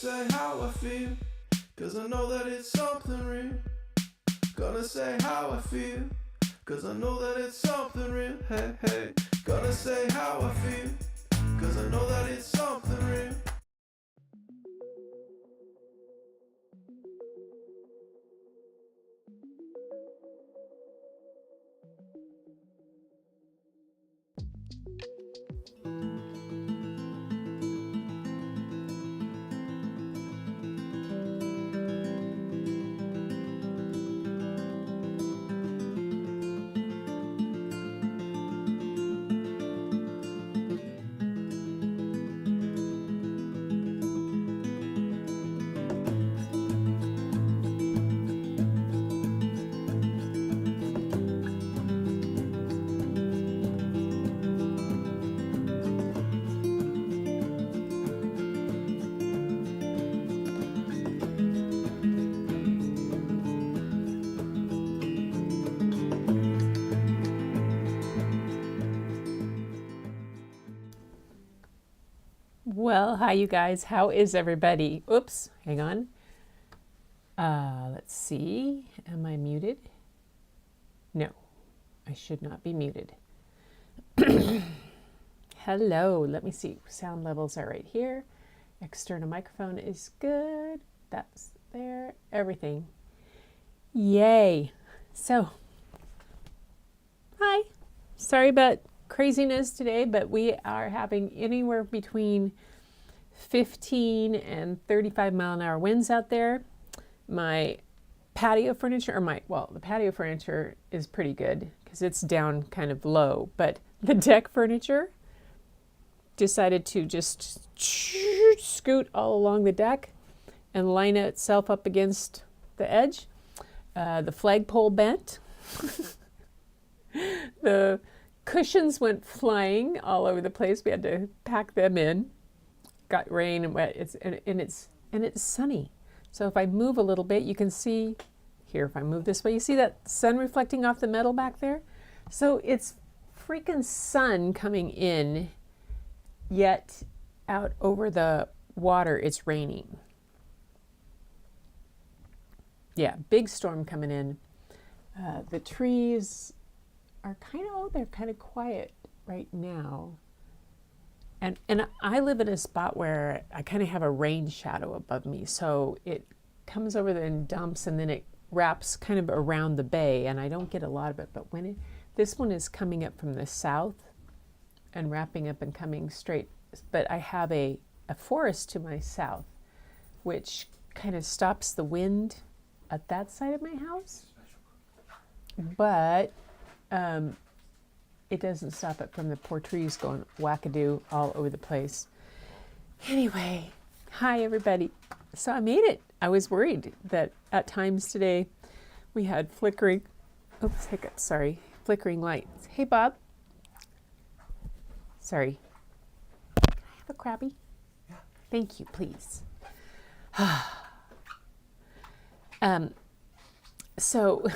say how I feel, cause I know that it's something real. Gonna say how I feel, cause I know that it's something real. Hey, hey. Gonna say how I feel, cause I know that it's something real. Well, hi you guys. How is everybody? Oops, hang on. Let's see. Am I muted? No, I should not be muted. Hello, let me see. Sound levels are right here. External microphone is good. That's there. Everything. Yay. So, hi. Sorry about craziness today, but we are having anywhere between 15 and 35 mile an hour winds out there. My patio furniture, the patio furniture is pretty good because it's down kind of low, but the deck furniture decided to just scoot all along the deck and line itself up against the edge. The flagpole bent. The cushions went flying all over the place. We had to pack them in. Got rain and wet. It's sunny. So if I move a little bit, you can see here. If I move this way, you see that sun reflecting off the metal back there. So it's freaking sun coming in, yet out over the water it's raining. Yeah, big storm coming in. The trees are they're kind of quiet right now. And I live in a spot where I kind of have a rain shadow above me. So it comes over and dumps and then it wraps kind of around the bay and I don't get a lot of it. But this one is coming up from the south and wrapping up and coming straight. But I have a forest to my south, which kind of stops the wind at that side of my house. But it doesn't stop it from the poor trees going wackadoo all over the place. Anyway, hi everybody. So I made it. I was worried that at times today we had flickering lights. Hey Bob. Sorry. Can I have a Krabby? Yeah. Thank you, please. So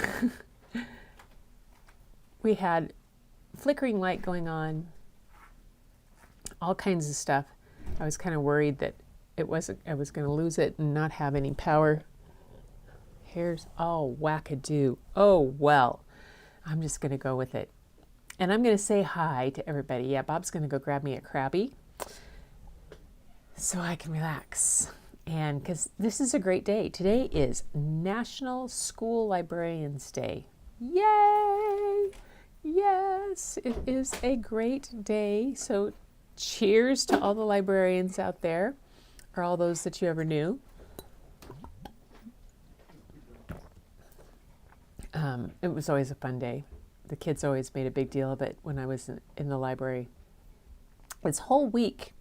we had flickering light going on, all kinds of stuff. I was kind of worried that I was going to lose it and not have any power. Hair's all wackadoo. Oh, well, I'm just going to go with it. And I'm going to say hi to everybody. Yeah, Bob's going to go grab me a Krabby so I can relax. And because this is a great day. Today is National School Librarians Day. Yay! Yes, it is a great day. So cheers to all the librarians out there, or all those that you ever knew. It was always a fun day. The kids always made a big deal of it when I was in the library. This whole week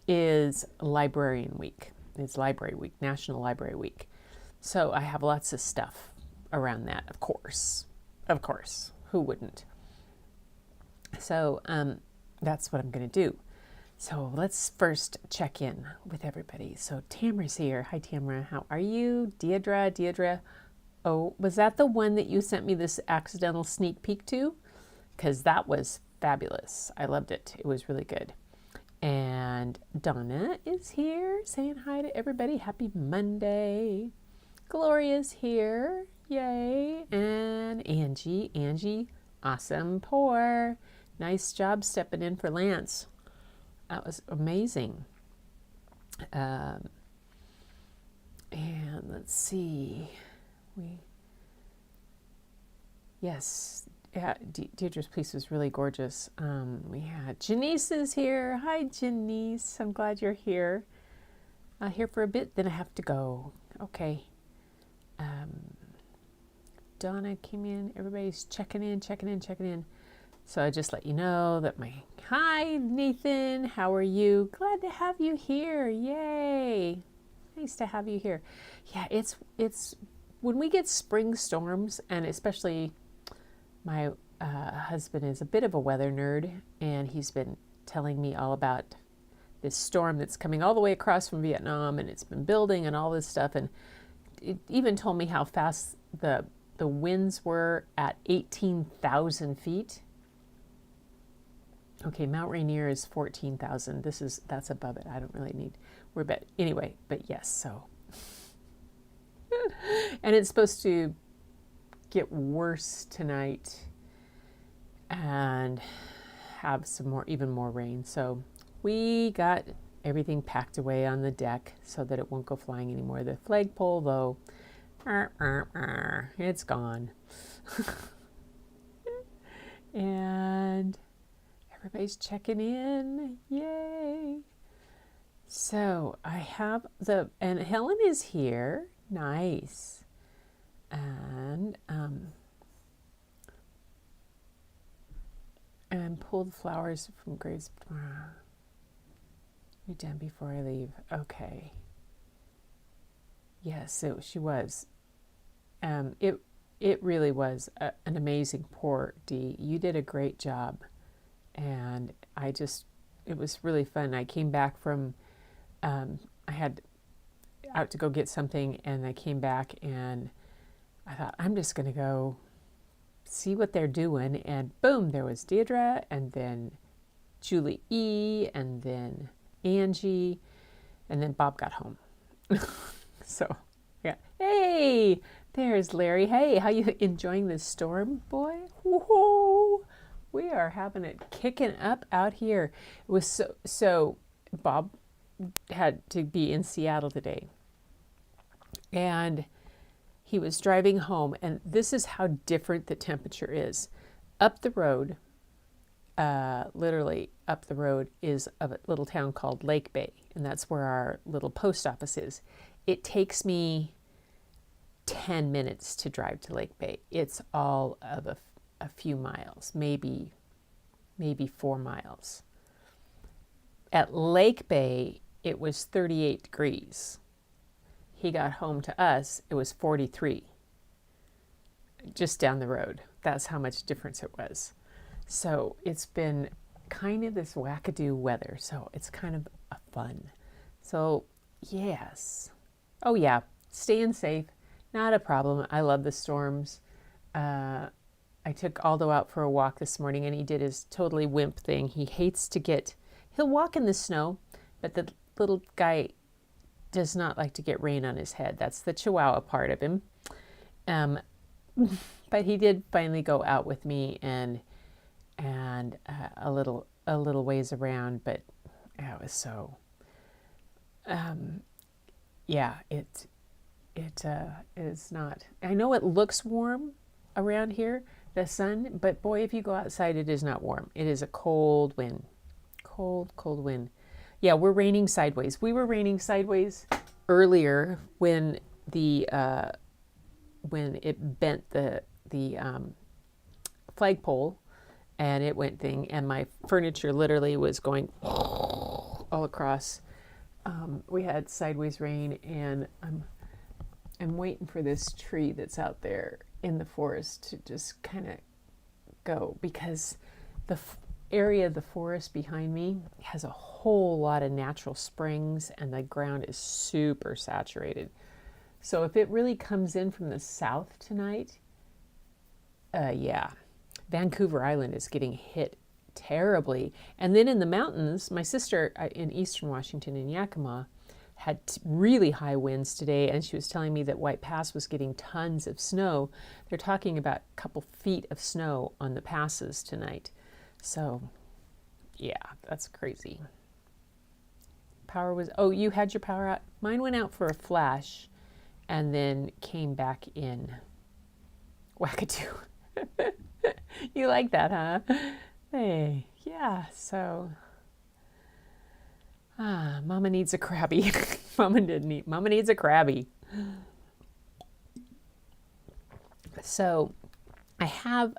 is Librarian Week. It's Library Week, National Library Week. So I have lots of stuff around that, of course. Of course, who wouldn't? So that's what I'm going to do. So let's first check in with everybody. So Tamara's here. Hi, Tamara. How are you? Deirdre. Oh, was that the one that you sent me this accidental sneak peek to? Because that was fabulous. I loved it. It was really good. And Donna is here saying hi to everybody. Happy Monday. Gloria's here. Yay. And Angie, awesome pour. Nice job stepping in for Lance. That was amazing. And let's see. Yes, yeah, Deirdre's piece was really gorgeous. We had Janice is here. Hi, Janice. I'm glad you're here. Here for a bit, then I have to go. Okay. Donna came in. Everybody's checking in. So I just let you know that hi, Nathan. How are you? Glad to have you here. Yay. Nice to have you here. Yeah, it's when we get spring storms, and especially my husband is a bit of a weather nerd, and he's been telling me all about this storm that's coming all the way across from Vietnam, and it's been building and all this stuff. And it even told me how fast the winds were at 18,000 feet. Okay, Mount Rainier is 14,000. That's above it. I don't really need. Anyway, but yes. So, and it's supposed to get worse tonight and have even more rain. So we got everything packed away on the deck so that it won't go flying anymore. The flagpole, though, it's gone. And everybody's checking in. Yay. So I have and Helen is here. Nice. And pull the flowers from Grace. You done before I leave. Okay. Yes, she was. It really was an amazing pour, Dee. You did a great job. And it was really fun. I came back from, I had out to go get something, and I came back and I thought, I'm just going to go see what they're doing. And boom, there was Deirdre, and then Julie E., and then Angie, and then Bob got home. So, yeah. Hey, there's Larry. Hey, how you enjoying this storm, boy? Whoa, we are having it kicking up out here. It was so Bob had to be in Seattle today, and he was driving home, and this is how different the temperature is. Up the road, literally up the road, is a little town called Lake Bay, and that's where our little post office is. It takes me 10 minutes to drive to Lake Bay. It's all of a few miles, maybe 4 miles. At Lake Bay, it was 38 degrees. He got home to us, it was 43. Just down the road. That's how much difference it was. So it's been kind of this wackadoo weather, so it's kind of fun. So, yes. Oh yeah, staying safe, not a problem. I love the storms. I took Aldo out for a walk this morning, and he did his totally wimp thing. He'll walk in the snow, but the little guy does not like to get rain on his head. That's the Chihuahua part of him. But he did finally go out with me and a little ways around, but it was so, it is not. I know it looks warm around here, the sun, but boy, if you go outside, it is not warm. It is a cold wind. Cold wind. Yeah, we're raining sideways. We were raining sideways earlier when when it bent the flagpole, and it went thing, and my furniture literally was going all across. We had sideways rain, and I'm waiting for this tree that's out there in the forest to just kind of go, because the area of the forest behind me has a whole lot of natural springs, and the ground is super saturated. So if it really comes in from the south tonight, Vancouver Island is getting hit terribly. And then in the mountains, my sister in eastern Washington in Yakima had really high winds today, and she was telling me that White Pass was getting tons of snow. They're talking about a couple feet of snow on the passes tonight. So, yeah, that's crazy. Power was, oh, you had your power out? Mine went out for a flash and then came back in. Wackadoo. You like that, huh? Hey, yeah, so... Mama needs a Krabby. Mama needs a Krabby. So I have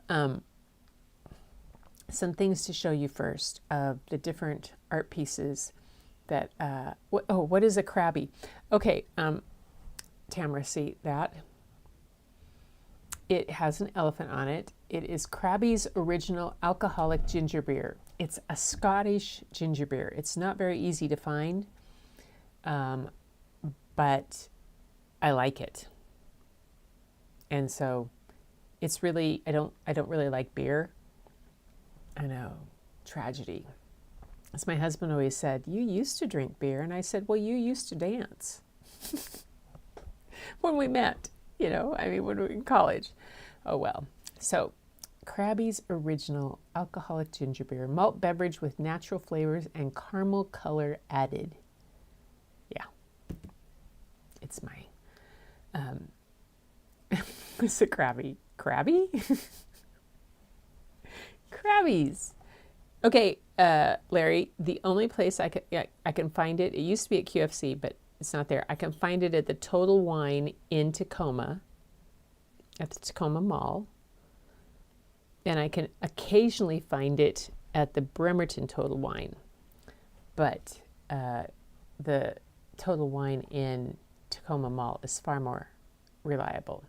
some things to show you first of the different art pieces that, what is a Krabby? Okay, Tamara, see that? It has an elephant on it. It is Krabby's Original Alcoholic Ginger Beer. It's a Scottish ginger beer. It's not very easy to find, but I like it. And so it's really, I don't really like beer. I know, tragedy. As my husband always said, you used to drink beer. And I said, well, you used to dance when we met, when we were in college. Oh, well. So Krabby's Original Alcoholic Ginger Beer, malt beverage with natural flavors and caramel color added. Yeah. It's my, it's a Krabby. Krabby? Krabbies. Okay, Larry, the only place I can find it, it used to be at QFC, but it's not there. I can find it at the Total Wine in Tacoma, at the Tacoma Mall. And I can occasionally find it at the Bremerton Total Wine. But the Total Wine in Tacoma Mall is far more reliable.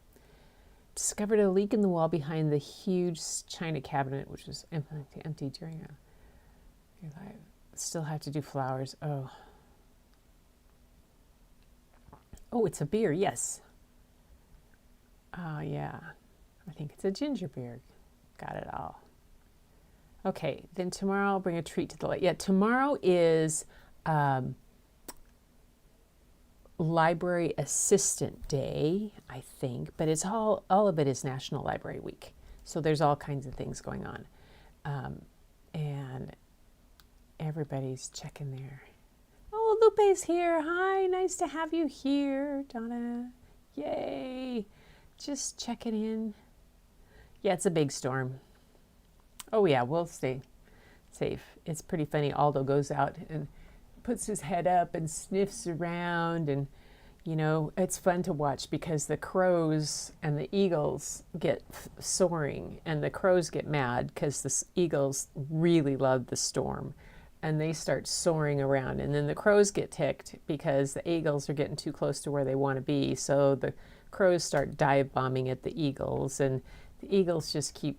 Discovered a leak in the wall behind the huge china cabinet, which was empty during your life. Still have to do flowers. Oh, it's a beer, yes. Oh, yeah. I think it's a ginger beer. Got it all. Okay, then tomorrow I'll bring a treat to the light. Yeah, tomorrow is Library Assistant Day, I think, but it's all of it is National Library Week. So there's all kinds of things going on. And everybody's checking there. Oh, Lupe's here. Hi, nice to have you here, Donna. Yay. Just checking in. Yeah, it's a big storm. Oh yeah, we'll stay safe. It's pretty funny. Aldo goes out and puts his head up and sniffs around, and it's fun to watch because the crows and the eagles get soaring, and the crows get mad because the eagles really love the storm, and they start soaring around, and then the crows get ticked because the eagles are getting too close to where they want to be, so the crows start dive bombing at the eagles, and the eagles just keep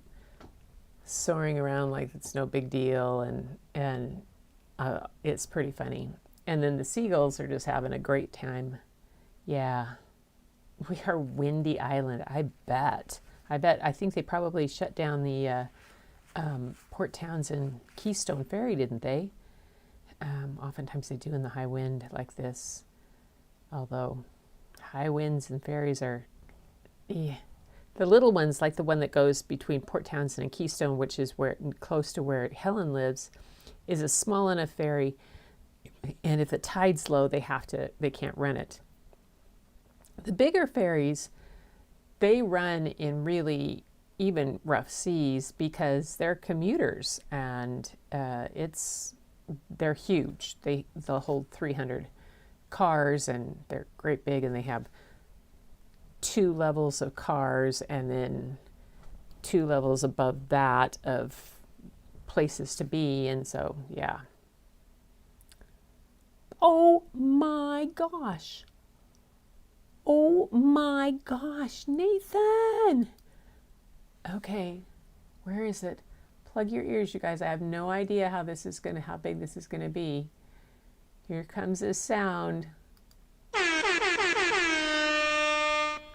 soaring around like it's no big deal, and it's pretty funny. And then the seagulls are just having a great time. Yeah, we are Windy Island. I bet. I think they probably shut down the Port Townsend Keystone Ferry, didn't they? Oftentimes they do in the high wind like this. Although high winds and ferries are... The little ones, like the one that goes between Port Townsend and Keystone, which is close to where Helen lives, is a small enough ferry, and if the tide's low, they can't run it. The bigger ferries, they run in really even rough seas because they're commuters, and they're huge. They'll hold 300 cars, and they're great big, and they have 2 levels of cars and then 2 levels above that of places to be. And so, yeah. Oh my gosh. Oh my gosh, Nathan. Okay, where is it? Plug your ears, you guys. I have no idea how big this is gonna be. Here comes this sound.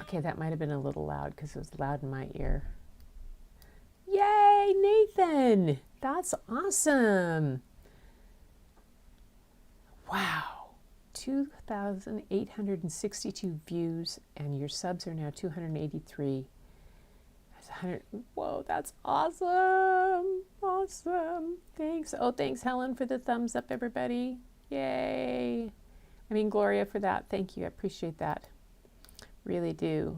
Okay, that might have been a little loud because it was loud in my ear. Yay! Yay, Nathan! That's awesome. Wow. 2,862 views, and your subs are now 283. That's 100. Whoa, that's awesome. Awesome. Thanks. Oh, thanks, Helen, for the thumbs up, everybody. Yay. I mean, Gloria, for that. Thank you. I appreciate that. Really do.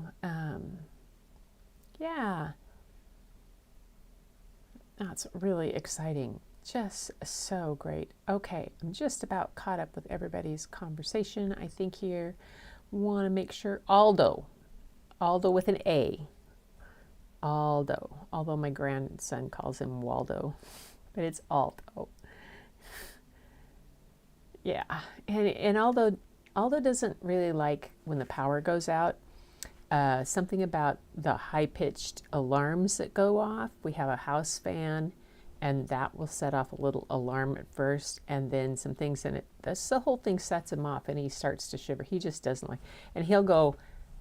Yeah. That's really exciting. Just so great. Okay, I'm just about caught up with everybody's conversation, I think here. Want to make sure, Aldo with an A. Aldo, although my grandson calls him Waldo, but it's Aldo. Yeah, and Aldo doesn't really like when the power goes out. Something about the high-pitched alarms that go off. We have a house fan, and that will set off a little alarm at first, and then some things in it. The whole thing sets him off, and he starts to shiver. He just doesn't like, and he'll go.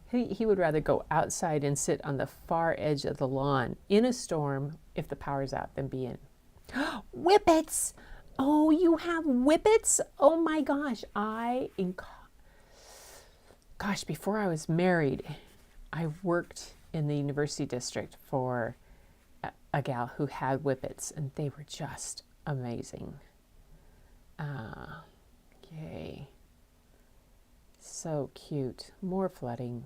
He would rather go outside and sit on the far edge of the lawn in a storm if the power's out than be in. Whippets! Oh, you have whippets? Oh my gosh! Before I was married, I worked in the university district for a gal who had whippets, and they were just amazing. Yay. So cute. More flooding.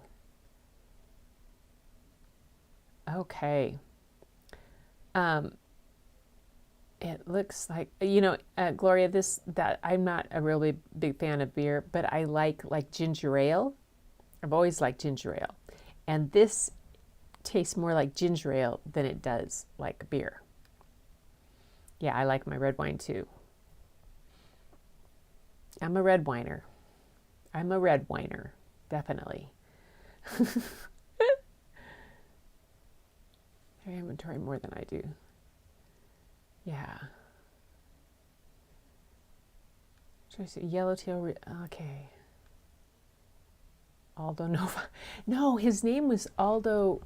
Okay. It looks like, Gloria, that I'm not a really big fan of beer, but I like ginger ale. I've always liked ginger ale. And this tastes more like ginger ale than it does like beer. Yeah, I like my red wine too. I'm a red winer, definitely. I inventory more than I do. Yeah. Yellowtail, okay. Aldo Nova. No, his name was Aldo.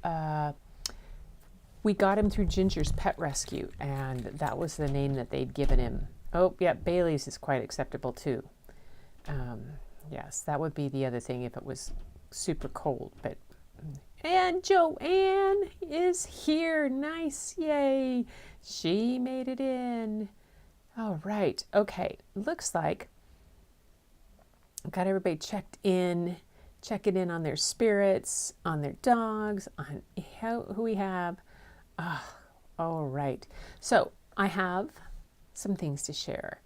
We got him through Ginger's Pet Rescue, and that was the name that they'd given him. Oh, yeah, Bailey's is quite acceptable too. Yes, that would be the other thing if it was super cold. But and Joanne is here. Nice, yay! She made it in. All right, okay. Looks like I've got everybody checking in on their spirits, on their dogs, on who we have. All right. So I have some things to share.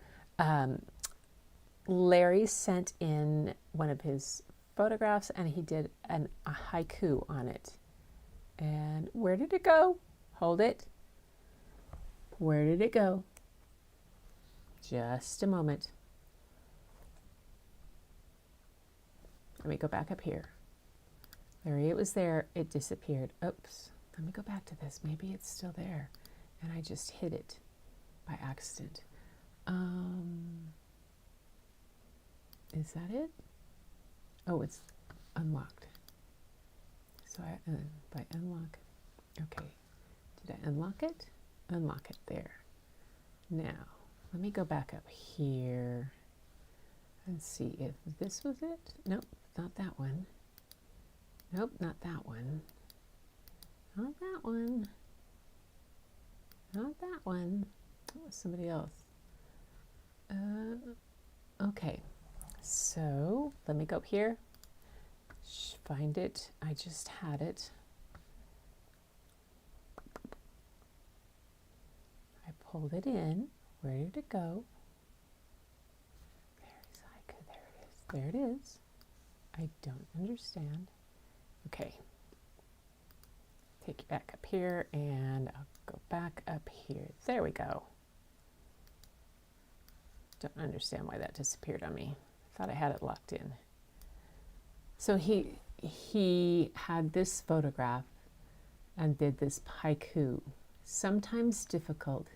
Larry sent in one of his photographs, and he did a haiku on it. And where did it go? Hold it. Where did it go? Just a moment. Let me go back up here. Larry, it was there. It disappeared. Oops. Let me go back to this. Maybe it's still there, and I just hid it by accident. Is that it? Oh, it's unlocked. So if I unlock, okay. Did I unlock it? Unlock it there. Now, let me go back up here and see if this was it. Nope, not that one. Nope, not that one. Not that one. Not that one. That was somebody else. Okay, so let me go up here. Find it. I just had it. I pulled it in. Where did it go? There's haiku. There it is. There it is. I don't understand. Okay. Take you back up here, and I'll go back up here. There we go. Don't understand why that disappeared on me. I thought I had it locked in. So he had this photograph and did this haiku. Sometimes difficult,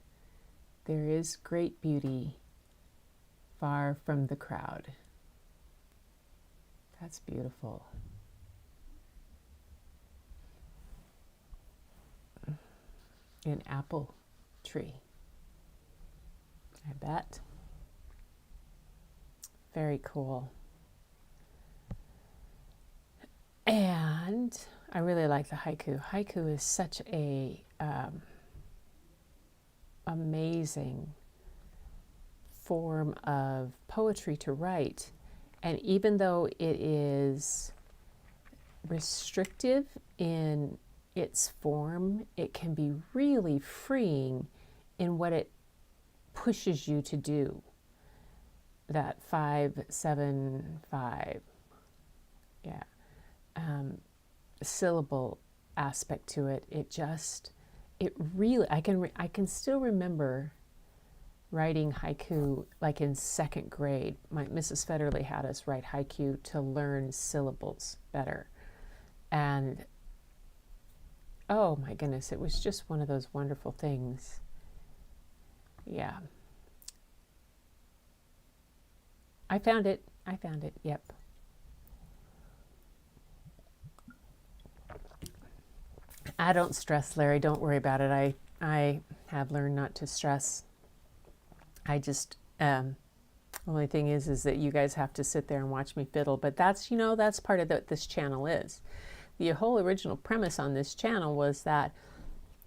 there is great beauty far from the crowd. That's beautiful. In apple poetry. I bet. Very cool. And I really like the haiku. Haiku is such a amazing form of poetry to write. And even though it is restrictive in its form, it can be really freeing in what it pushes you to do. That 5-7-5, yeah, syllable aspect to it. It really, I can still remember writing haiku like in second grade. Mrs. Federley had us write haiku to learn syllables better. And oh my goodness, it was just one of those wonderful things. Yeah. I found it. Yep. I don't stress, Larry. Don't worry about it. I have learned not to stress. I just, only thing is that you guys have to sit there and watch me fiddle. But that's, that's part of what this channel is. The whole original premise on this channel was that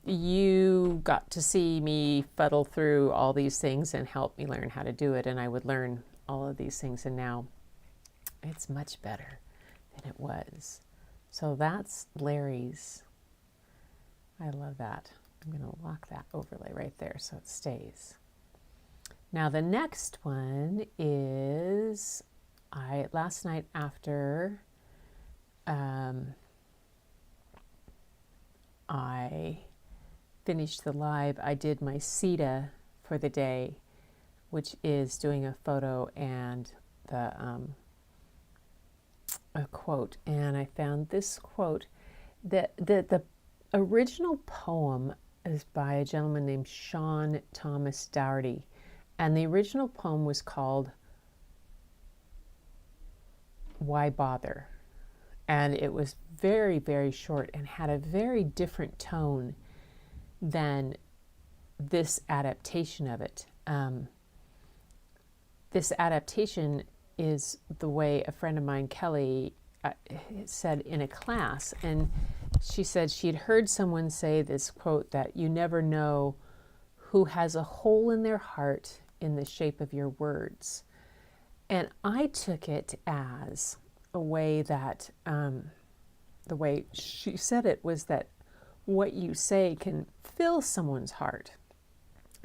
you got to see me fuddle through all these things and help me learn how to do it. And I would learn all of these things. And now it's much better than it was. So that's Larry's. I love that. I'm going to lock that overlay right there so it stays. Now the next one is, last night after I finished the live, I did my CETA for the day, which is doing a photo and a quote. And I found this quote that the original poem is by a gentleman named Sean Thomas Dougherty. And the original poem was called Why Bother? And it was very, very short and had a very different tone than this adaptation of it. This adaptation is the way a friend of mine, Kelly, said in a class. And she said she'd heard someone say this quote that you never know who has a hole in their heart in the shape of your words. And I took it as a way that, the way she said it was that what you say can fill someone's heart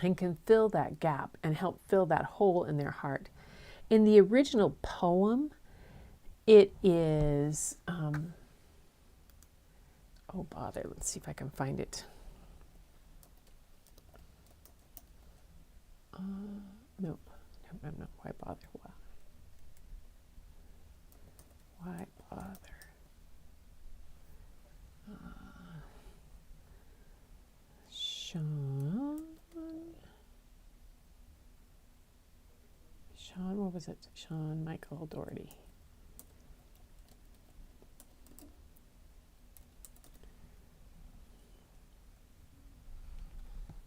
and can fill that gap and help fill that hole in their heart. In the original poem, it is, oh bother, let's see if I can find it. No, why bother? Why bother? Sean, what was it? Sean Michael Doherty.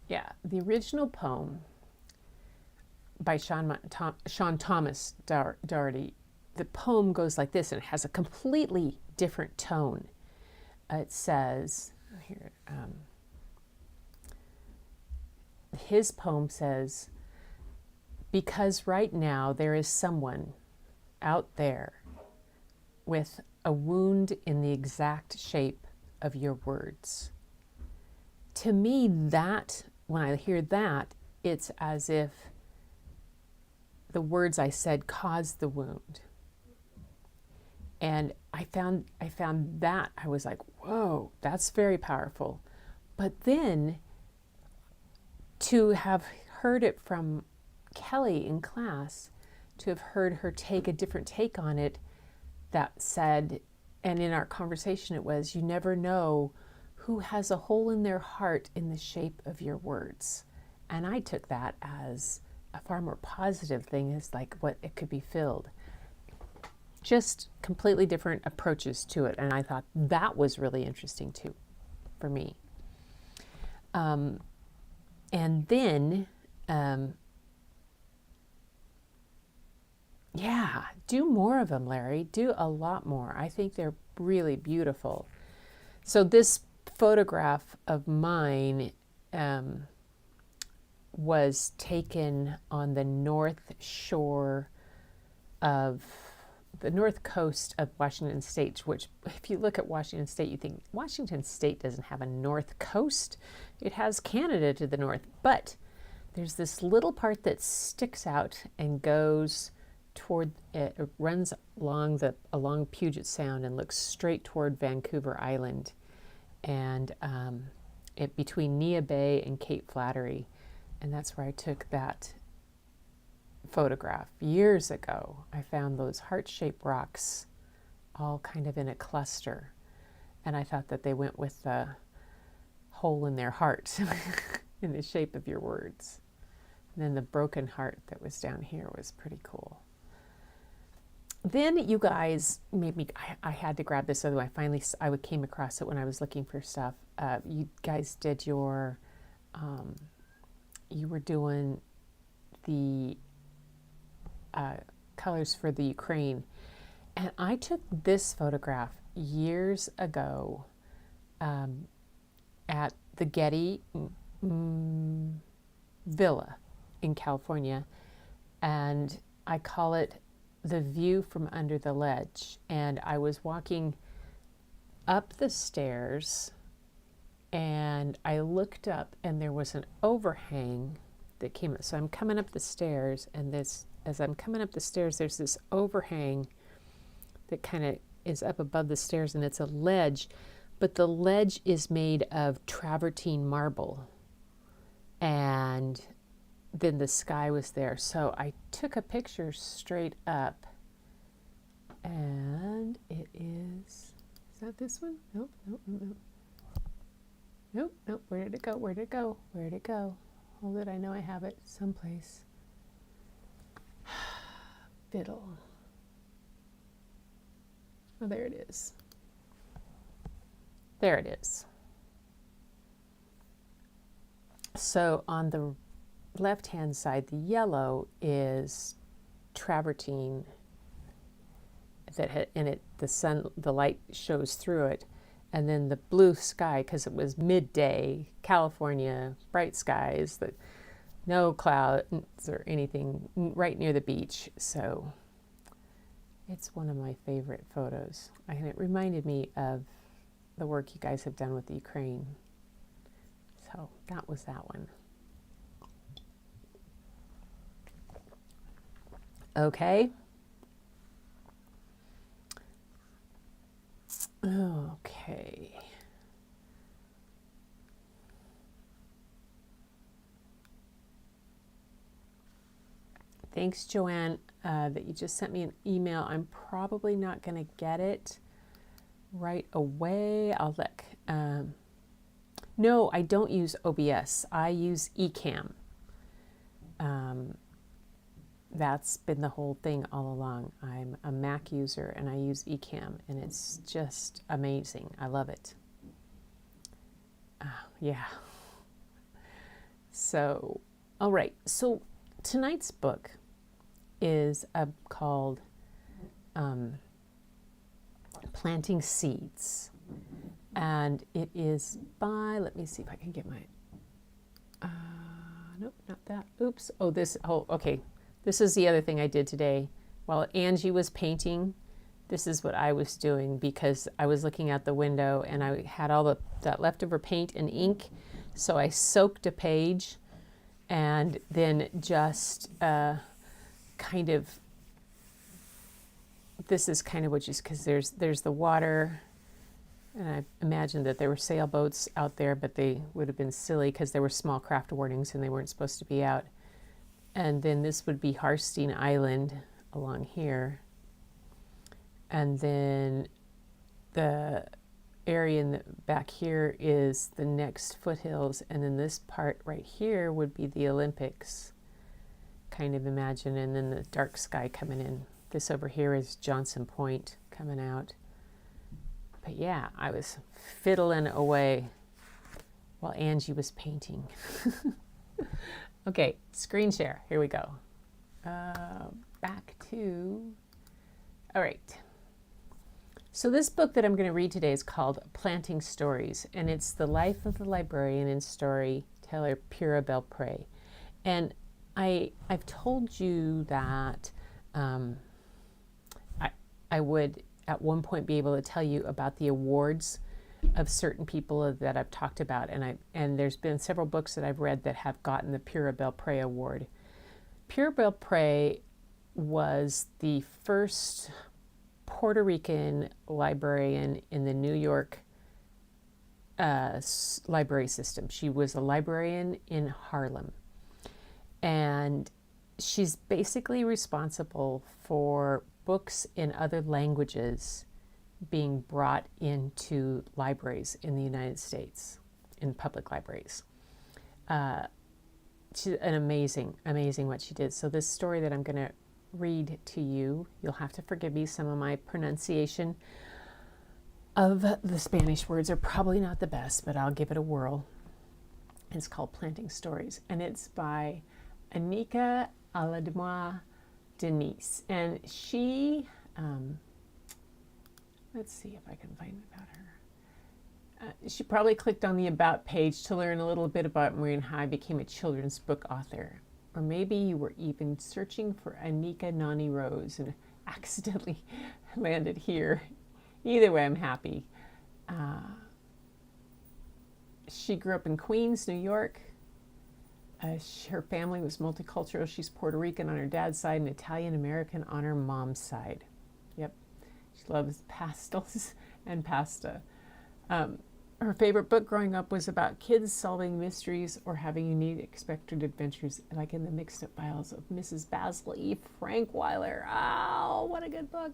Yeah, the original poem by Sean Thomas Dougherty, the poem goes like this, and it has a completely different tone. It says, here, his poem says, because right now there is someone out there with a wound in the exact shape of your words. To me, that, when I hear that, it's as if the words I said caused the wound. And I found that, I was like, whoa, that's very powerful. But then to have heard it from Kelly in class, to have heard her take a different take on it that said, and in our conversation it was, you never know who has a hole in their heart in the shape of your words. And I took that as a far more positive thing, as like what it could be filled. Just completely different approaches to it. And I thought that was really interesting too, for me. And then, yeah, do more of them, Larry. Do a lot more. I think they're really beautiful. So this photograph of mine was taken on the north shore of the north coast of Washington State, which if you look at Washington State, you think Washington State doesn't have a north coast. It has Canada to the north, but there's this little part that sticks out and goes toward, it runs along Puget Sound and looks straight toward Vancouver Island, and between Nia Bay and Cape Flattery. And that's where I took that photograph years ago. I found those heart-shaped rocks all kind of in a cluster, and I thought that they went with the hole in their heart in the shape of your words. And then the broken heart that was down here was pretty cool. Then you guys made me, I had to grab this, otherwise I came across it when I was looking for stuff. You guys did your, you were doing the colors for the Ukraine. And I took this photograph years ago at the Getty Villa in California. And I call it The View from Under the Ledge. And I was walking up the stairs and I looked up and there was an overhang that came up. So I'm coming up the stairs, and as I'm coming up the stairs, there's this overhang that kind of is up above the stairs, and it's a ledge, but the ledge is made of travertine marble. And then the sky was there. So I took a picture straight up, and it is that this one? Nope, nope, nope. Nope, nope, where did it go? Where did it go? Where did it go? Hold it, I know I have it someplace. Fiddle. Oh, there it is. There it is. So on the left-hand side, the yellow is travertine that in it the light shows through it, and then the blue sky, because it was midday, California, bright skies, no clouds or anything, right near the beach. So it's one of my favorite photos, and it reminded me of the work you guys have done with the Ukraine. So that was that one. Okay. Okay. Thanks, Joanne, that you just sent me an email. I'm probably not going to get it right away. I'll look. No, I don't use OBS. I use Ecamm. That's been the whole thing all along. I'm a Mac user and I use Ecamm, and it's just amazing. I love it. Yeah. So, all right. So tonight's book is called Planting Seeds. And it is by, let me see if I can get my, nope, not that. Oops. Oh, this, oh, okay. This is the other thing I did today. While Angie was painting, this is what I was doing, because I was looking out the window and I had all that leftover paint and ink. So I soaked a page and then just kind of, this is kind of what you, because there's the water, and I imagined that there were sailboats out there, but they would have been silly because there were small craft warnings and they weren't supposed to be out. And then this would be Harstein Island along here. And then the area in the back here is the next foothills. And then this part right here would be the Olympics, kind of imagine. And then the dark sky coming in. This over here is Johnson Point coming out. But yeah, I was fiddling away while Angie was painting. Okay, screen share. Here we go. Back to, all right. So this book that I'm going to read today is called Planting Stories, and it's the life of the librarian and storyteller Pura Belpre. And I've told you that I would at one point be able to tell you about the awards of certain people that I've talked about, and there's been several books that I've read that have gotten the Pura Belpre Award. Pura Belpre was the first Puerto Rican librarian in the New York library system. She was a librarian in Harlem, and she's basically responsible for books in other languages being brought into libraries in the United States, in public libraries. She's an amazing what she did. So this story that I'm going to read to you, you'll have to forgive me, some of my pronunciation of the Spanish words are probably not the best, but I'll give it a whirl. It's called Planting Stories, and it's by Anika Aldamuy Denise. And she, let's see if I can find about her. She probably clicked on the About page to learn a little bit about Marie and how I became a children's book author. Or maybe you were even searching for Anika Nani Rose and accidentally landed here. Either way, I'm happy. She grew up in Queens, New York. Her family was multicultural. She's Puerto Rican on her dad's side and Italian American on her mom's side. Yep. She loves pastels and pasta. Her favorite book growing up was about kids solving mysteries or having unique unexpected adventures, like in the Mixed Up Files of Mrs. Basil E. Frankweiler. Oh, what a good book.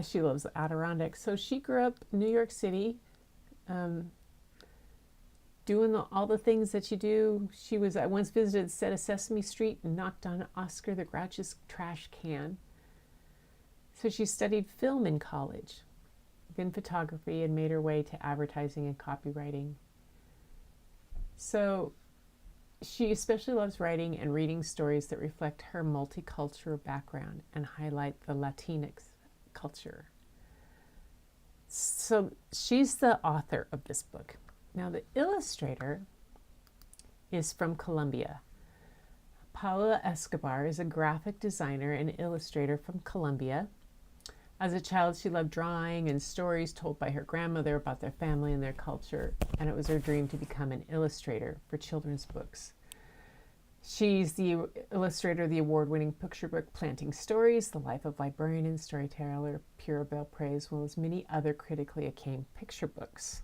She loves the Adirondacks. So she grew up in New York City, doing all the things that you do. I once visited the set of Sesame Street and knocked on Oscar the Grouch's trash can. So she studied film in college, then photography, and made her way to advertising and copywriting. So she especially loves writing and reading stories that reflect her multicultural background and highlight the Latinx culture. So she's the author of this book. Now the illustrator is from Colombia. Paola Escobar is a graphic designer and illustrator from Colombia. As a child, she loved drawing and stories told by her grandmother about their family and their culture, and it was her dream to become an illustrator for children's books. She's the illustrator of the award-winning picture book Planting Stories, The Life of Librarian and Storyteller Pura Belpre, as well as many other critically acclaimed picture books.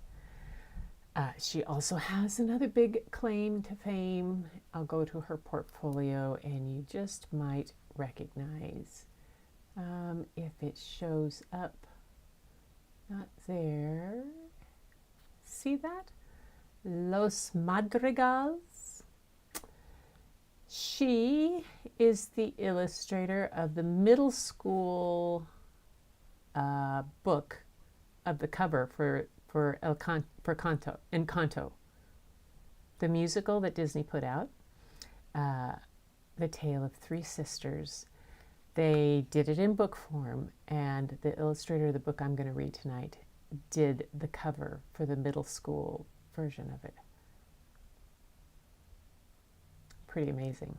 She also has another big claim to fame. I'll go to her portfolio and you just might recognize if it shows up. Not there. See that? Los Madrigals. She is the illustrator of the middle school book of the cover for Encanto, the musical that Disney put out, the tale of three sisters. They did it in book form, and the illustrator of the book I'm going to read tonight did the cover for the middle school version of it. Pretty amazing.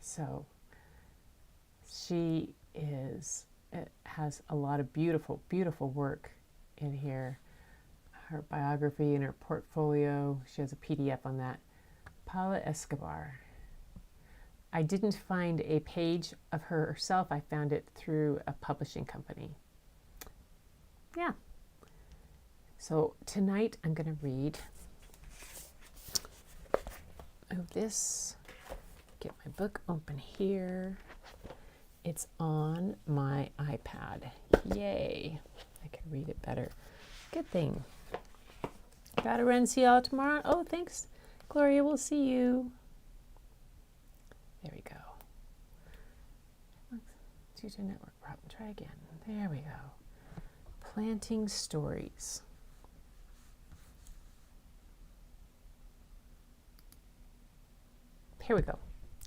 So she has a lot of beautiful, beautiful work in here. Her biography and her portfolio, she has a PDF on that. Paola Escobar. I didn't find a page of her herself. I found it through a publishing company. Yeah. So tonight I'm going to read this. Get my book open here. It's on my iPad. Yay. I can read it better. Good thing. Gotta run. See y'all tomorrow. Oh, thanks, Gloria. We'll see you. There we go. Due to network problem. Try again. There we go. Planting Stories. Here we go.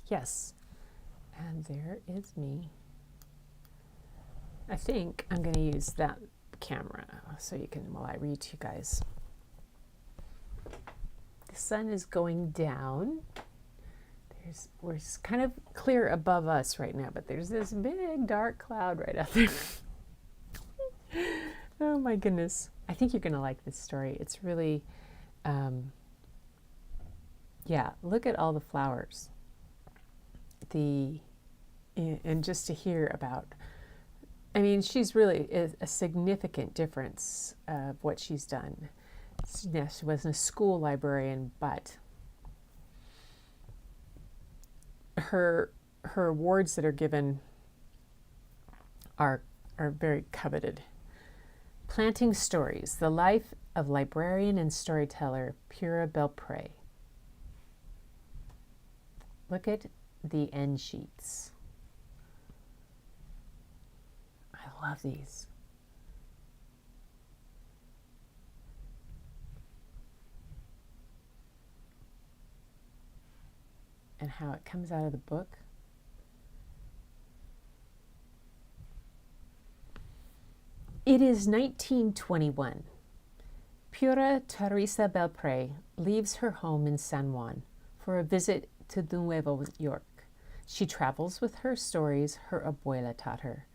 Yes. And there is me. I think I'm going to use that camera so you can, while I read to you guys. The sun is going down. We're kind of clear above us right now, but there's this big dark cloud right out there. Oh my goodness. I think you're going to like this story. It's really, yeah, look at all the flowers. And just to hear about, I mean, she's really a significant difference of what she's done. Yes, she wasn't a school librarian, but her awards that are given are very coveted. Planting Stories, The Life of Librarian and Storyteller Pura Belpre. Look at the end sheets. I love these. And how it comes out of the book. It is 1921. Pura Teresa Belpre leaves her home in San Juan for a visit to Nuevo York. She travels with her stories her abuela taught her.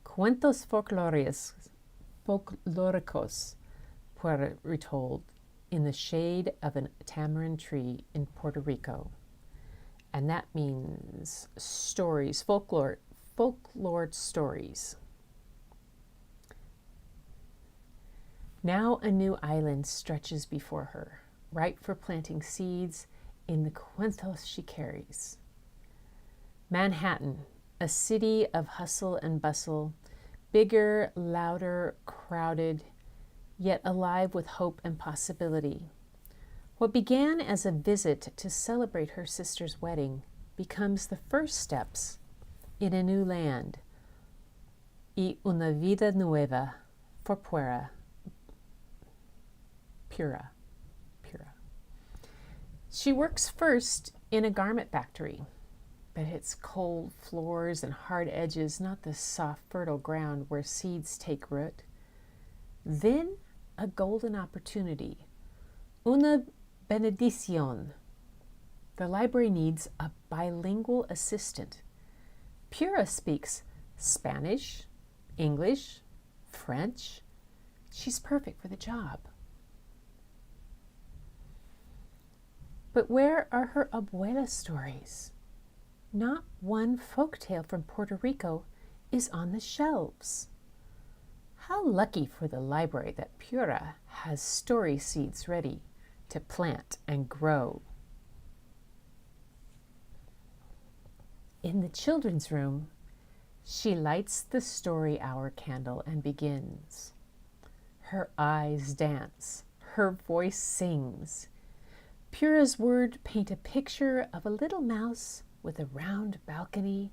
Cuentos folclóricos, retold in the shade of a tamarind tree in Puerto Rico. And that means stories, folklore stories. Now a new island stretches before her, ripe for planting seeds in the cuentos she carries. Manhattan, a city of hustle and bustle, bigger, louder, crowded, yet alive with hope and possibility. What began as a visit to celebrate her sister's wedding becomes the first steps in a new land, y una vida nueva for Pura. She works first in a garment factory, but it's cold floors and hard edges, not the soft, fertile ground where seeds take root. Then a golden opportunity, una benedición. The library needs a bilingual assistant. Pura speaks Spanish, English, French. She's perfect for the job. But where are her abuela stories? Not one folktale from Puerto Rico is on the shelves. How lucky for the library that Pura has story seeds ready to plant and grow. In the children's room, she lights the story hour candle and begins. Her eyes dance, her voice sings. Pura's words paint a picture of a little mouse with a round balcony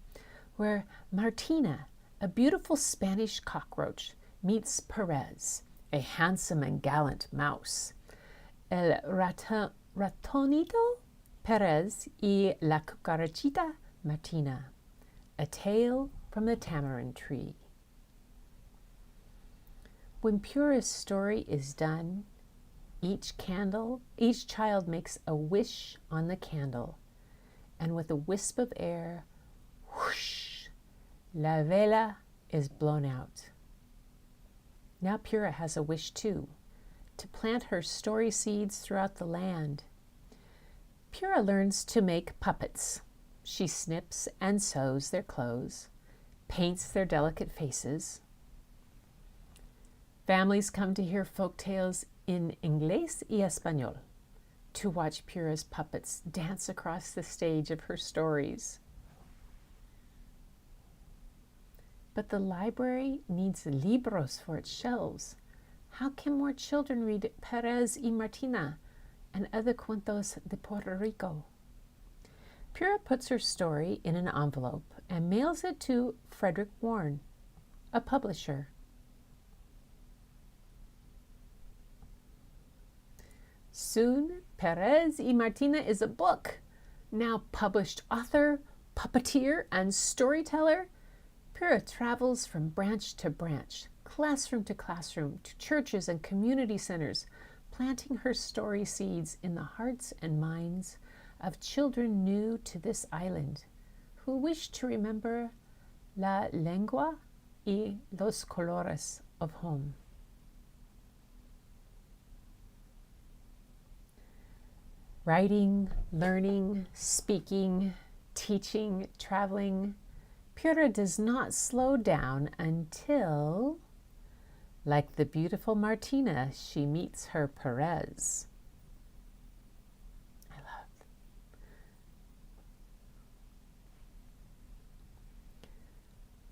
where Martina, a beautiful Spanish cockroach, meets Perez, a handsome and gallant mouse. El ratonito Perez y la cucarachita Martina, a tale from the tamarind tree. When Pura's story is done, each child makes a wish on the candle, and with a wisp of air, whoosh, la vela is blown out. Now Pura has a wish too, to plant her story seeds throughout the land. Pura learns to make puppets. She snips and sews their clothes, paints their delicate faces. Families come to hear folk tales in Inglés y Español, to watch Pura's puppets dance across the stage of her stories. But the library needs libros for its shelves. How can more children read Perez y Martina and other cuentos de Puerto Rico? Pura puts her story in an envelope and mails it to Frederick Warren, a publisher. Soon, Perez y Martina is a book. Now published author, puppeteer, and storyteller, Pura travels from branch to branch, classroom to classroom, to churches and community centers, planting her story seeds in the hearts and minds of children new to this island, who wish to remember la lengua y los colores of home. Writing, learning, speaking, teaching, traveling, Pura does not slow down until, like the beautiful Martina, she meets her Perez. I love.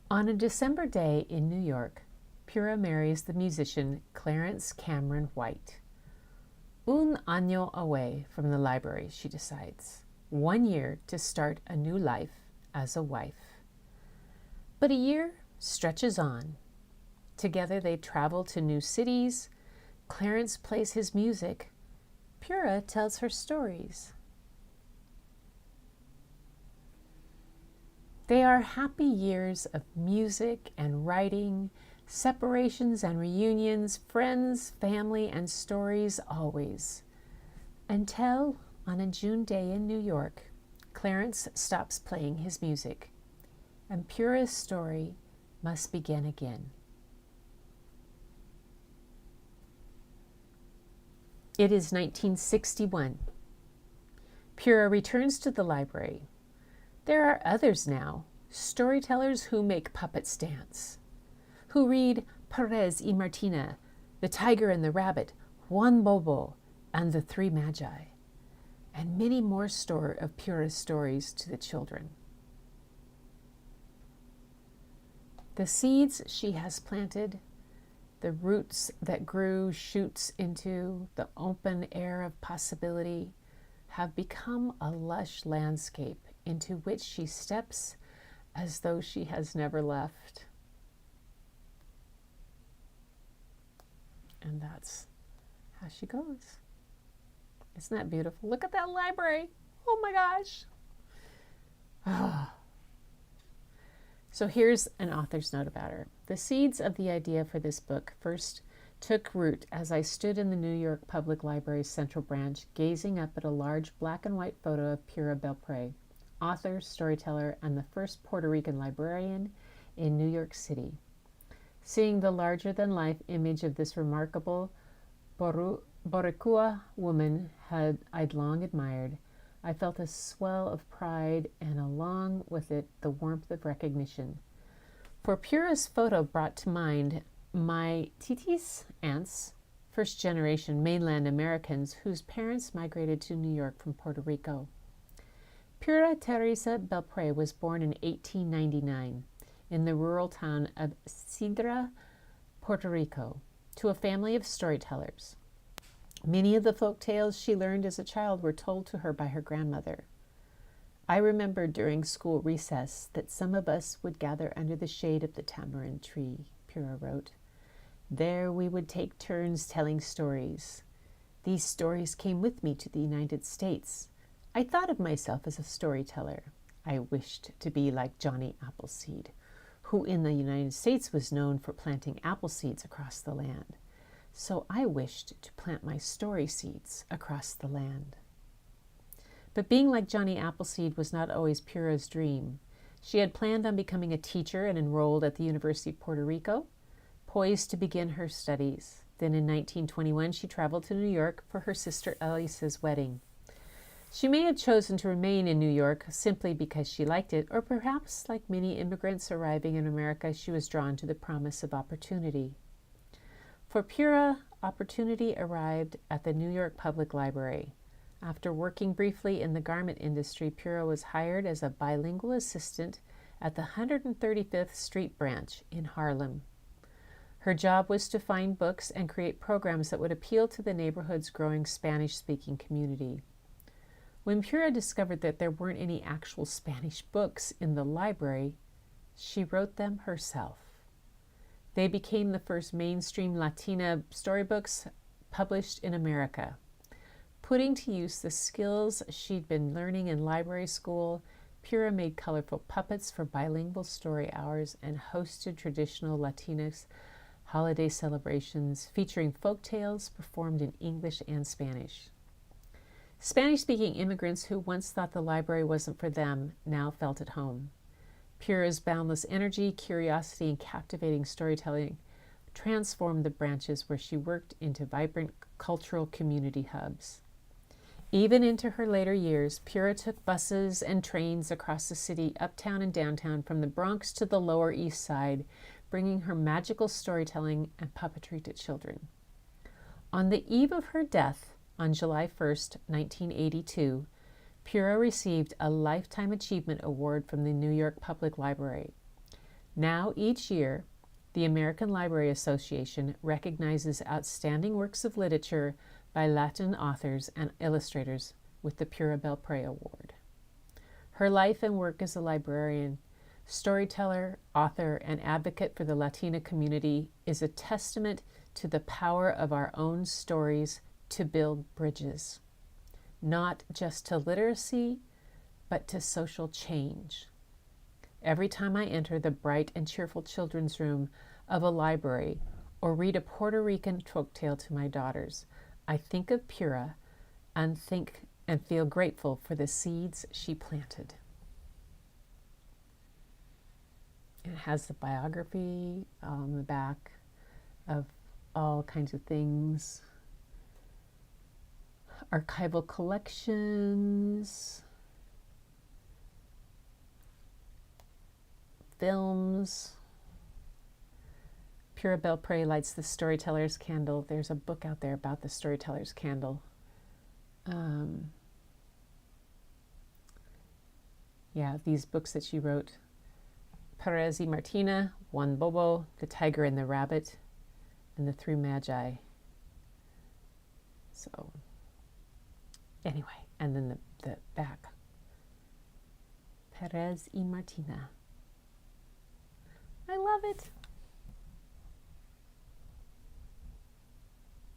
On a December day in New York, Pura marries the musician Clarence Cameron White. Un año away from the library, she decides. 1 year to start a new life as a wife. But a year stretches on. Together they travel to new cities. Clarence plays his music. Pura tells her stories. They are happy years of music and writing, separations and reunions, friends, family, and stories always. Until, on a June day in New York, Clarence stops playing his music, and Pura's story must begin again. It is 1961. Pura returns to the library. There are others now, storytellers who make puppets dance, who read Perez y Martina, The Tiger and the Rabbit, Juan Bobo, and The Three Magi, and many more of Pura's stories to the children. The seeds she has planted, the roots that grew shoots into the open air of possibility, have become a lush landscape into which she steps as though she has never left. And that's how she goes. Isn't that beautiful? Look at that library. Oh my gosh. So here's an author's note about her. The seeds of the idea for this book first took root as I stood in the New York Public Library's Central Branch, gazing up at a large black and white photo of Pura Belpre, author, storyteller, and the first Puerto Rican librarian in New York City. Seeing the larger-than-life image of this remarkable Boricua woman I'd long admired, I felt a swell of pride and along with it the warmth of recognition. For Pura's photo brought to mind my titis aunts, first-generation mainland Americans whose parents migrated to New York from Puerto Rico. Pura Teresa Belpre was born in 1899 in the rural town of Sidra, Puerto Rico, to a family of storytellers. Many of the folk tales she learned as a child were told to her by her grandmother. I remember during school recess that some of us would gather under the shade of the tamarind tree, Pura wrote. There we would take turns telling stories. These stories came with me to the United States. I thought of myself as a storyteller. I wished to be like Johnny Appleseed, who in the United States was known for planting apple seeds across the land. So I wished to plant my story seeds across the land. But being like Johnny Appleseed was not always Pura's dream. She had planned on becoming a teacher and enrolled at the University of Puerto Rico, poised to begin her studies. Then in 1921, she traveled to New York for her sister Elisa's wedding. She may have chosen to remain in New York simply because she liked it, or perhaps, like many immigrants arriving in America, she was drawn to the promise of opportunity. For Pura, opportunity arrived at the New York Public Library. After working briefly in the garment industry, Pura was hired as a bilingual assistant at the 135th Street branch in Harlem. Her job was to find books and create programs that would appeal to the neighborhood's growing Spanish-speaking community. When Pura discovered that there weren't any actual Spanish books in the library, she wrote them herself. They became the first mainstream Latina storybooks published in America. Putting to use the skills she'd been learning in library school, Pura made colorful puppets for bilingual story hours and hosted traditional Latinx holiday celebrations featuring folk tales performed in English and Spanish. Spanish-speaking immigrants who once thought the library wasn't for them now felt at home. Pura's boundless energy, curiosity, and captivating storytelling transformed the branches where she worked into vibrant cultural community hubs. Even into her later years, Pura took buses and trains across the city, uptown and downtown, from the Bronx to the Lower East Side, bringing her magical storytelling and puppetry to children. On the eve of her death, on July 1st, 1982, Pura received a Lifetime Achievement Award from the New York Public Library. Now, each year, the American Library Association recognizes outstanding works of literature by Latin authors and illustrators with the Pura Belpre Award. Her life and work as a librarian, storyteller, author, and advocate for the Latina community is a testament to the power of our own stories to build bridges, not just to literacy, but to social change. Every time I enter the bright and cheerful children's room of a library or read a Puerto Rican folktale to my daughters, I think of Pura and feel grateful for the seeds she planted. It has the biography on the back of all kinds of things. Archival collections, films. Pura Belpre lights the storyteller's candle. There's a book out there about the storyteller's candle. These books that she wrote. Perez y Martina, Juan Bobo, The Tiger and the Rabbit, and The Three Magi. So, anyway, and then the back. Perez y Martina. I love it.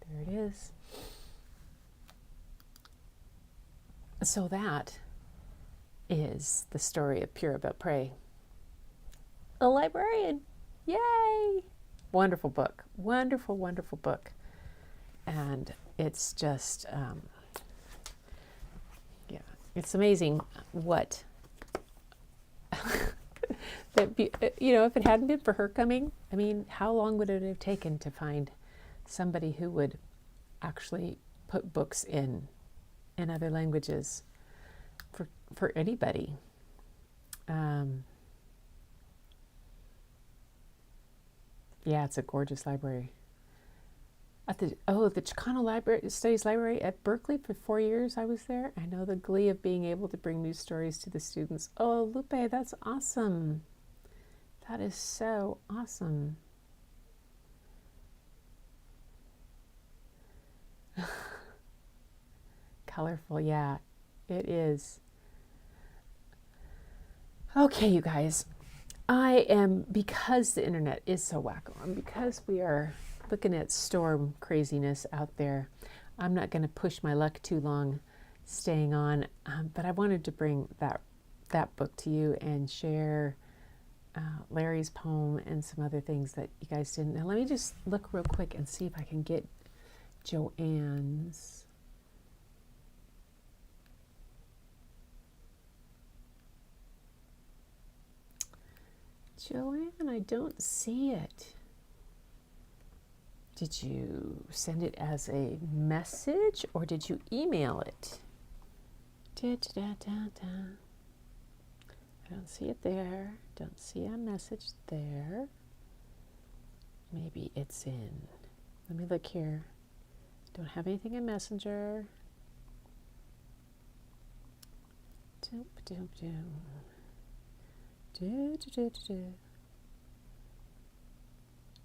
There it is. So that is the story of Pura Belpre, a librarian. Yay! Wonderful book. Wonderful, wonderful book. And it's just, it's amazing what, that, if it hadn't been for her coming, I mean, how long would it have taken to find somebody who would actually put books in other languages for anybody? It's a gorgeous library. At the Chicano Studies Library at Berkeley for 4 years I was there. I know the glee of being able to bring new stories to the students. Oh, Lupe, that's awesome. That is so awesome. Colorful, yeah, it is. Okay, you guys, because the internet is so wacko, and because we are looking at storm craziness out there, I'm not going to push my luck too long staying on, but I wanted to bring that book to you and share Larry's poem and some other things that you guys didn't. Now let me just look real quick and see if I can get Joanne's. Joanne, I don't see it. Did you send it as a message or did you email it? I don't see it there. Don't see a message there. Maybe it's in. Let me look here. Don't have anything in Messenger.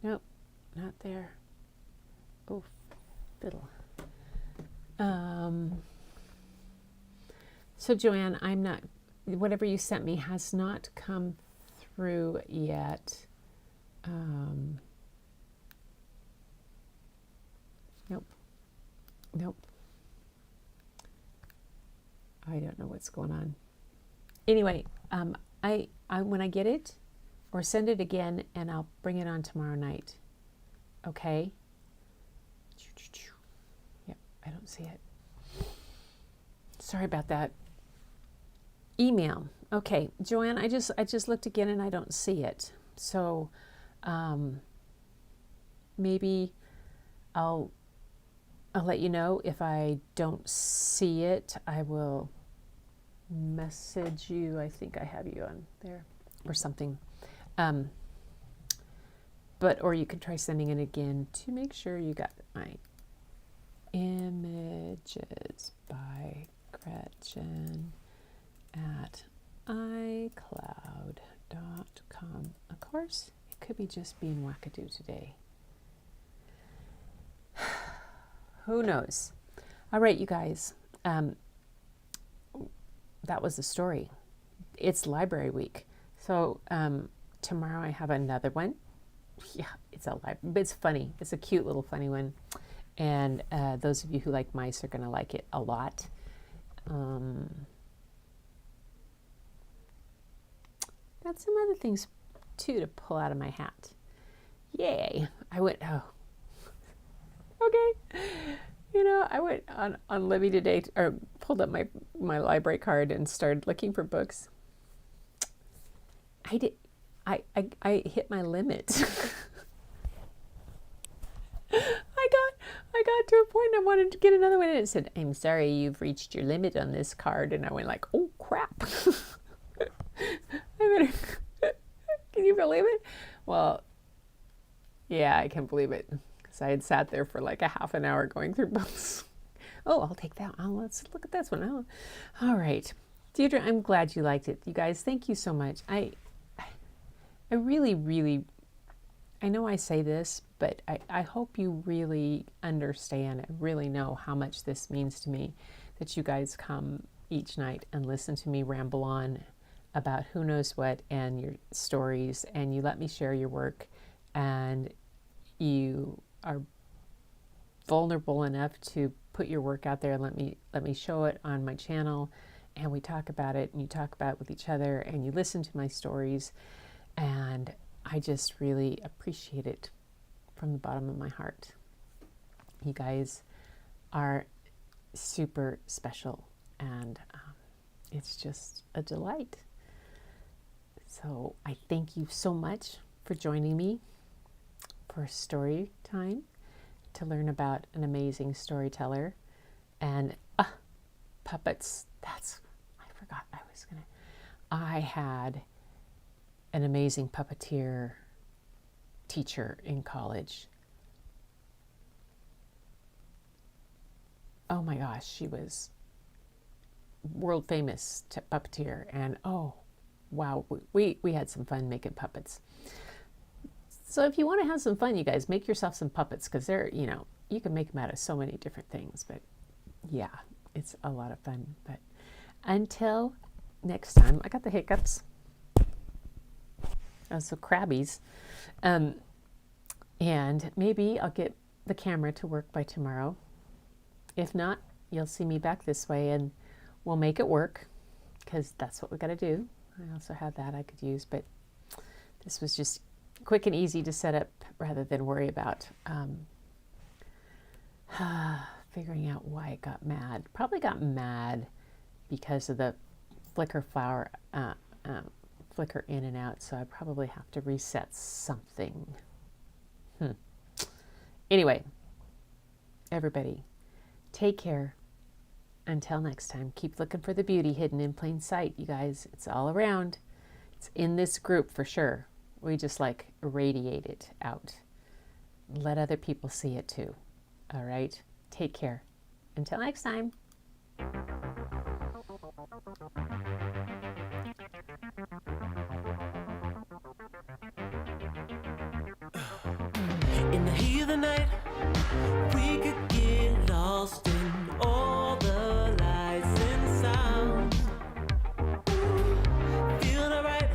Nope, not there. Oh, fiddle. So Joanne, whatever you sent me has not come through yet. Nope. I don't know what's going on. Anyway, I when I get it, or send it again, and I'll bring it on tomorrow night. Okay? Yep, I don't see it. Sorry about that. Email. Okay, Joanne, I just looked again and I don't see it. So maybe I'll let you know if I don't see it. I will message you. I think I have you on there or something. Or you could try sending it again to make sure you got my images by Gretchen at iCloud.com. Of course, it could be just being wackadoo today. Who knows? All right, you guys. That was the story. It's library week. So tomorrow I have another one. Yeah, it's funny. It's a cute little funny one. And those of you who like mice are going to like it a lot. Got some other things too to pull out of my hat. Yay. I went, okay. I went on Libby today, or pulled up my library card and started looking for books. I hit my limit. I got to a point I wanted to get another one, and it said, "I'm sorry, you've reached your limit on this card." And I went like, "Oh crap!" Can you believe it? Well, yeah, I can believe it, because I had sat there for like a half an hour going through books. Oh, I'll take that. Let's look at this one. All right, Deirdre, I'm glad you liked it. You guys, thank you so much. I really, really, I know I say this, but I hope you really understand and really know how much this means to me, that you guys come each night and listen to me ramble on about who knows what and your stories, and you let me share your work, and you are vulnerable enough to put your work out there and let me show it on my channel, and we talk about it, and you talk about it with each other, and you listen to my stories, and I just really appreciate it from the bottom of my heart. You guys are super special, and it's just a delight. So I thank you so much for joining me for story time to learn about an amazing storyteller and puppets. I had an amazing puppeteer teacher in college. Oh my gosh, she was world famous puppeteer, and oh wow, we had some fun making puppets. So if you want to have some fun, you guys, make yourself some puppets, because they're, you can make them out of so many different things. But yeah, it's a lot of fun. But until next time, I got the hiccups. So crabbies. And maybe I'll get the camera to work by tomorrow. If not, you'll see me back this way, and we'll make it work, because that's what we got to do. I also have that I could use, but this was just quick and easy to set up rather than worry about figuring out why it got mad. Probably got mad because of the flicker flicker in and out, so I probably have to reset something. Anyway, everybody, take care. Until next time, keep looking for the beauty hidden in plain sight, you guys. It's all around. It's in this group for sure. We just radiate it out. Let other people see it too. All right? Take care. Until next time. In the heat of the night, we could get lost in all the lights and sounds. Feeling alright,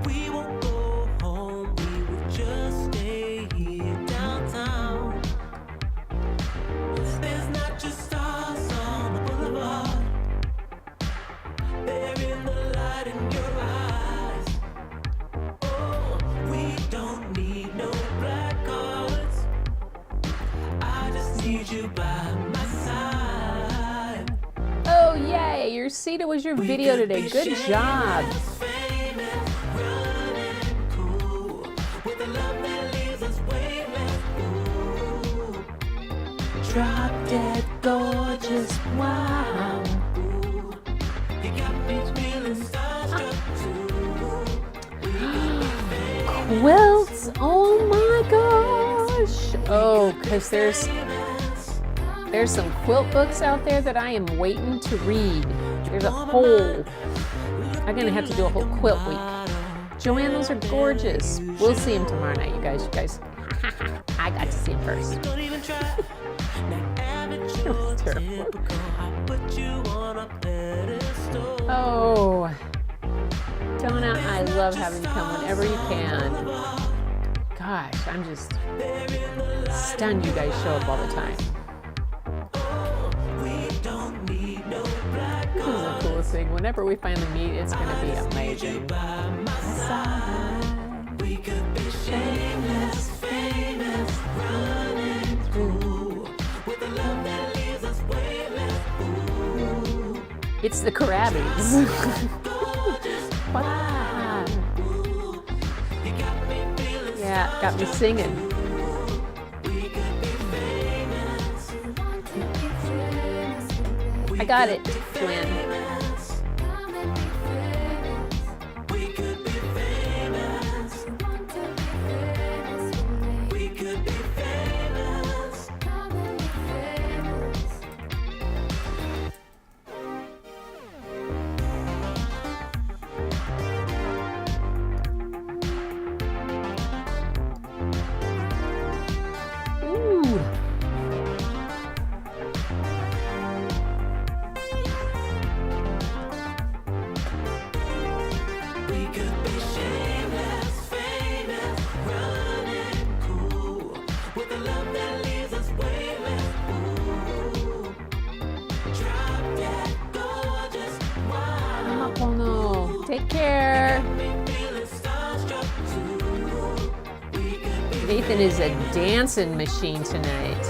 we won't go home, we will just stay here downtown. There's not just stars on the boulevard, Oh, yay! Your CETA was your video today. Good job. Drop dead gorgeous, wow. Quilts, oh my gosh. Oh, because there's some quilt books out there that I am waiting to read. There's a whole, I'm gonna have to do a whole quilt week. Joanne, those are gorgeous. We'll see them tomorrow night, you guys. I got to see them first. Oh, Donna, I love having you come whenever you can. Gosh, I'm just stunned you guys show up all the time. This is the coolest thing. Whenever we finally meet, it's going to be amazing. We could be shameless, famous, running through with a love that leaves us weightless. It's the Krabbies. Wow. Yeah, got me singing. I got it, Flynn. Take care. Nathan is a dancing machine tonight.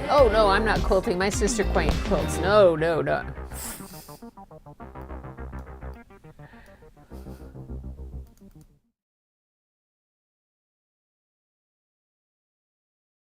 Oh no, I'm not quilting. My sister quilts. No.